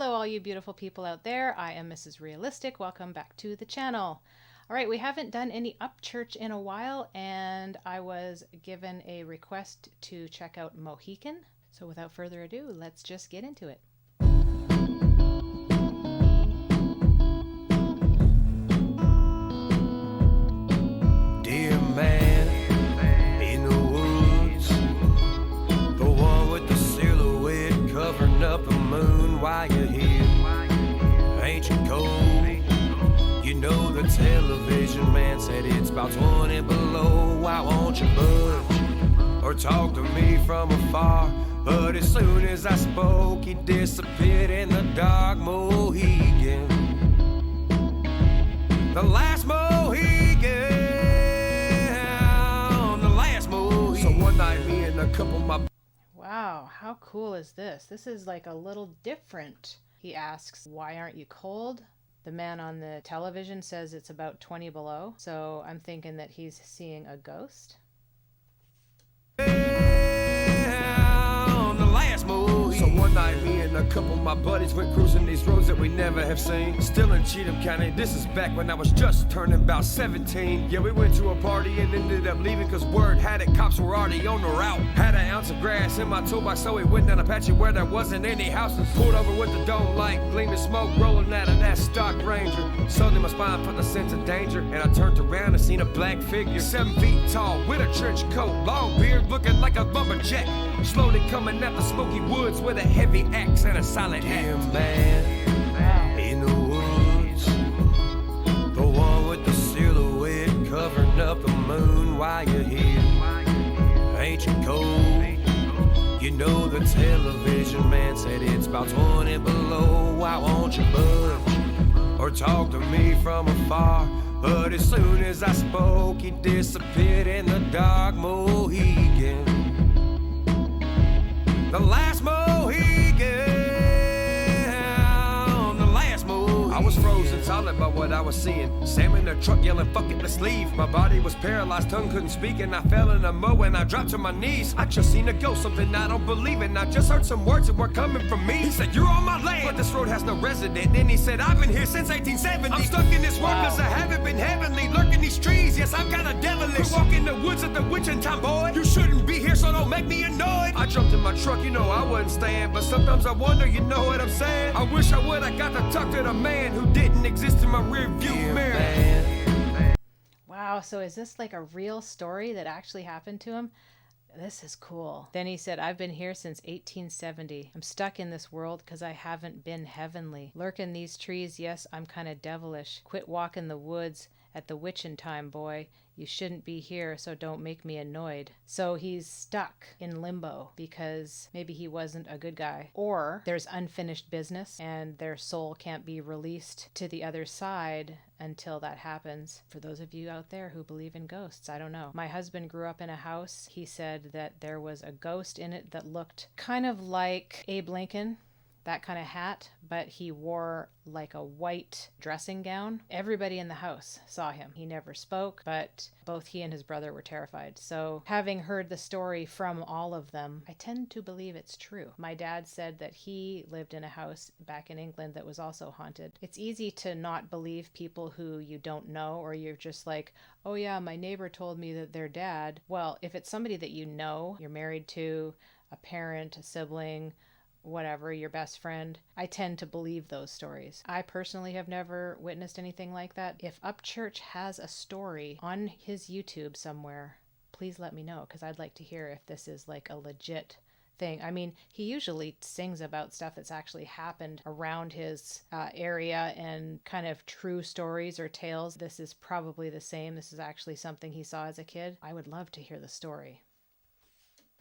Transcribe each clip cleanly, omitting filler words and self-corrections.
Hello all you beautiful people out there. I am Mrs. Realistic. Welcome back to the channel. All right, we haven't done any Upchurch in a while, and I was given a request to check out Mohican. So without further ado, let's just get into it. Dear man in the woods, the one with the silhouette covering up the moon while you're here. Ain't you cold? You know the television man said it's about 20 below. Why won't you budge or talk to me from afar? But as soon as I spoke, he disappeared in the dark. Mohican, the last Mohican, the last Mohican. So one night, me and a couple of my... Wow, how cool is this? This is like a little different. He asks, why aren't you cold? The man on the television says it's about 20 below. So I'm thinking that he's seeing a ghost. So one night, me and a couple of my buddies went cruising these roads that we never have seen. Still in Cheatham County, this is back when I was just turning about 17. Yeah, we went to a party and ended up leaving cause word had it, cops were already on the route. Had an ounce of grass in my toolbox, so we went down a patch where there wasn't any houses. Pulled over with the dome light, gleaming smoke rolling out of that stock Ranger. Suddenly my spine felt a sense of danger, and I turned around and seen a black figure, 7 feet tall, with a trench coat, long beard, looking like a lumberjack. Slowly coming out the smoky woods with a heavy axe and a silent hand. Man in the woods, the one with the silhouette covering up the moon while you're here. Ain't you cold? You know the television man said it's about 20 below. Why won't you budge or talk to me from afar? But as soon as I spoke, he disappeared in the dark. Mohican, the last Mohican, the last Mohican. I was frozen solid by what I was seeing. Sam in the truck yelling, fuck it, let's leave. My body was paralyzed, tongue couldn't speak, and I fell in the mud and I dropped to my knees. I just seen a ghost, something I don't believe in. I just heard some words that were coming from me. He said, you're on my land, but this road has no resident. Then he said, I've been here since 1870. I'm stuck in this world cause I haven't been heavenly. Lurking these trees, yes, I'm kinda devilish. We walk in the woods at the witching time, boy. You shouldn't be here, so don't make me annoyed. I jumped in my truck, you know I wasn't staying, but sometimes I wonder, you know what I'm saying? I wish I would, I got to talk to the man who didn't exist in my rear view mirror. Wow, so is this like a real story that actually happened to him? This is cool. Then he said, I've been here since 1870. I'm stuck in this world because I haven't been heavenly. Lurking these trees, yes, I'm kind of devilish. Quit walking the woods at the witching time, boy. You shouldn't be here, so don't make me annoyed. So he's stuck in limbo because maybe he wasn't a good guy. Or there's unfinished business and their soul can't be released to the other side until that happens. For those of you out there who believe in ghosts, I don't know. My husband grew up in a house. He said that there was a ghost in it that looked kind of like Abe Lincoln, that kind of hat, but he wore like a white dressing gown. Everybody in the house saw him. He never spoke, but both he and his brother were terrified. So having heard the story from all of them, I tend to believe it's true. My dad said that he lived in a house back in England that was also haunted. It's easy to not believe people who you don't know, or you're just like, oh yeah, my neighbor told me that their dad. Well, if it's somebody that you know, you're married to, a parent, a sibling, whatever, your best friend, I tend to believe those stories. I personally have never witnessed anything like that. If Upchurch has a story on his YouTube somewhere, please let me know, because I'd like to hear if this is like a legit thing. I mean, he usually sings about stuff that's actually happened around his area and kind of true stories or tales. This is probably the same. This is actually something he saw as a kid. I would love to hear the story.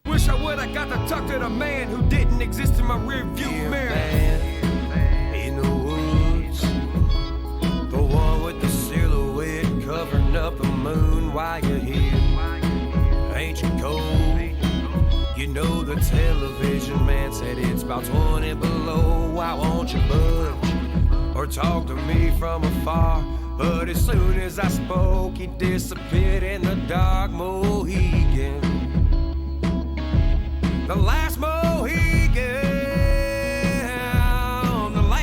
Wish I would, I got to talk to the man who didn't exist in my rear view mirror. Man in the woods, the one with the silhouette covering up the moon while you're here. Ain't you cold? You know the television man said it's about 20 below. Why won't you budge or talk to me from afar? But as soon as I spoke, he disappeared in the dark. Mohican, the last Mohican, the last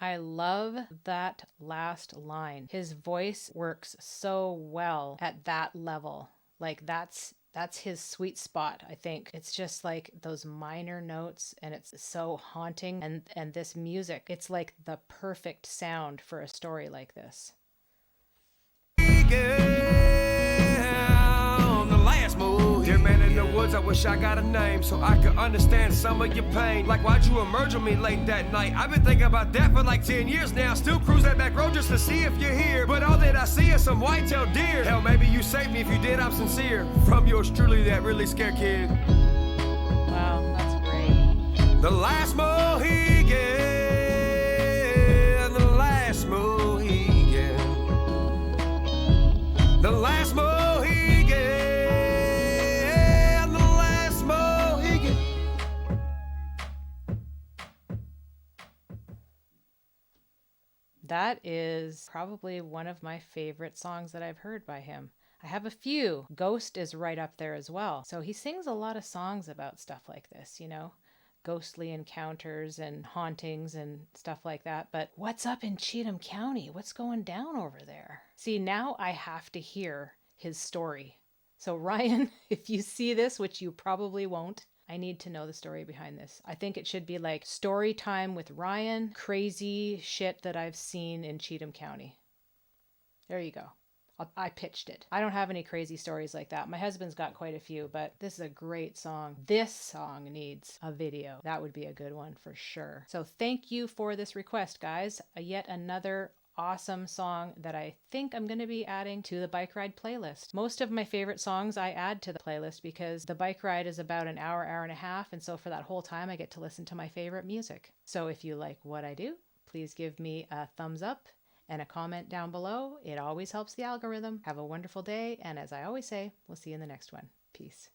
I love that last line. His voice works so well at that level. Like that's his sweet spot, I think. It's just like those minor notes, and it's so haunting, and this music, it's like the perfect sound for a story like this. Dear man in the woods, I wish I got a name so I could understand some of your pain. Like, why'd you emerge on me late that night? I've been thinking about that for like 10 years now. Still cruise that back road just to see if you're here. But all that I see is some white-tailed deer. Hell, maybe you saved me. If you did, I'm sincere. From yours truly, that really scared kid. Wow, that's great. The last Mohican. The last Mohican. The last Mohican. That is probably one of my favorite songs that I've heard by him. I have a few. Ghost is right up there as well. So he sings a lot of songs about stuff like this, you know, ghostly encounters and hauntings and stuff like that. But what's up in Cheatham County? What's going down over there? See, now I have to hear his story. So Ryan, if you see this, which you probably won't, I need to know the story behind this. I think it should be like story time with Ryan, crazy shit that I've seen in Cheatham County. There you go. I pitched it. I don't have any crazy stories like that. My husband's got quite a few, but this is a great song. This song needs a video. That would be a good one for sure. So thank you for this request, guys. Yet another awesome song that I think I'm going to be adding to the bike ride playlist. Most of my favorite songs I add to the playlist because the bike ride is about an hour, hour and a half, and so for that whole time I get to listen to my favorite music. So if you like what I do, please give me a thumbs up and a comment down below. It always helps the algorithm. Have a wonderful day, and as I always say, we'll see you in the next one. Peace.